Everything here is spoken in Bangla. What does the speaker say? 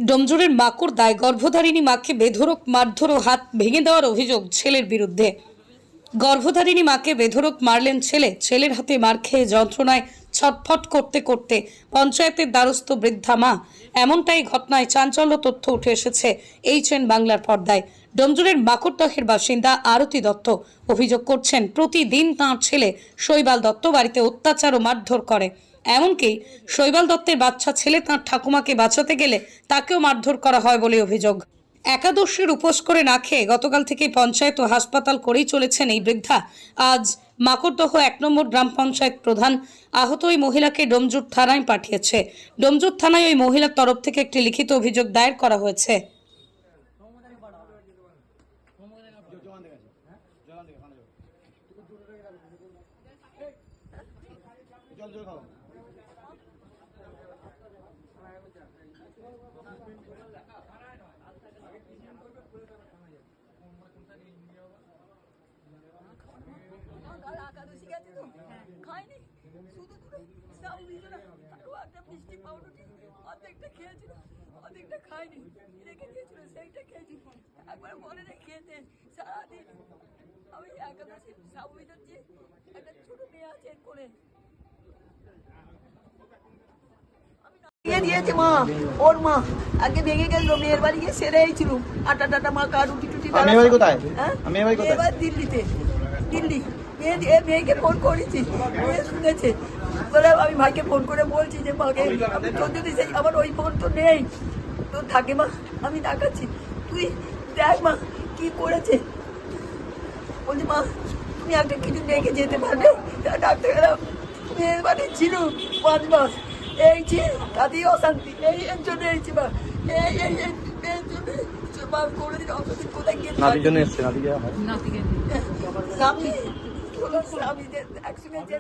ডোমজুড়ের মাকুড়দায় গর্ভধারিণী মাকে বেধড়ক মারধর ও হাত ভেঙে দেওয়ার অভিযোগ ছেলের বিরুদ্ধে। গর্ভধারিণী মাকে বেধড়ক মারলেন ছেলে। ছেলের হাতে মার খেয়ে যন্ত্রণায় ছটফট করতে করতে পঞ্চায়েতের দ্বারস্থ বৃদ্ধা মা। এমনটাই ঘটনায় চাঞ্চল্য তথ্য উঠে এসেছে এইচএন বাংলার পর্দায়। ডোমজুড়ের মাকুড়দহের বাসিন্দা আরতি দত্ত অভিযোগ করছেন, প্রতিদিন তাঁর ছেলে শৈবাল দত্ত বাড়িতে অত্যাচার ও মারধর করে। এমনকি শৈবাল দত্তের বাচ্চা ছেলে তাঁর ঠাকুমাকে বাঁচাতে গেলে তাকেও মারধর করা হয় বলে অভিযোগ। একাদশীর উপোস করে না খেয়ে গতকাল থেকে পঞ্চায়েত ও হাসপাতাল করেই চলেছেন এই বৃদ্ধা। আজ মাকুড়দহ ১ নম্বর গ্রাম পঞ্চায়েত প্রধান আহত ওই মহিলাকে ডোমজুর থানায় পাঠিয়েছে। ডোমজুর থানায় ওই মহিলার তরফ থেকে একটি লিখিত অভিযোগ দায়ের করা হয়েছে। একাদশী গেছে তো খাইনি, শুধু দুটো সব ভিজনা আরো একটা মিষ্টি পাউরুটি অর্ধেকটা খেয়েছিল, অর্ধেকটা খাইনি, রেখে দিয়েছিল, সেইটা খেয়েছি। একবার বলে রে খেতে সারাদিন। আমি একাদশী সব ভিজাচ্ছি, একটা ছোট মেয়ে আছে করে দিয়েছে মা। ওর মা আগে ভেঙে গেল, মেয়ের বাড়ি গিয়ে সেরে ছিল আটা টাটা মাখা রুটি টুটি। এবার দিল্লিতে, দিল্লি মেয়েকে ফোন করেছি, মেয়ে শুনেছে বলে আমি ভাইকে ফোন করে বলছি যে মাকে আমি তোর যদি সেই আমার ওই ফোন তো নেই, তোর থাকে মা আমি দেখাচ্ছি, তুই দেখ মা কি করেছে। বলছি মা তুমি একটা কিছু রেখে যেতে পারবে। ডাক্তার মেয়ের বাড়ি ছিল 5 মাস, এইছি তাতেই অশান্তি, এর জন্য এইছি মা, এই এর জন্য মা করে দিন। অতদিন কোথায় গিয়ে নাতি একসঙ্গে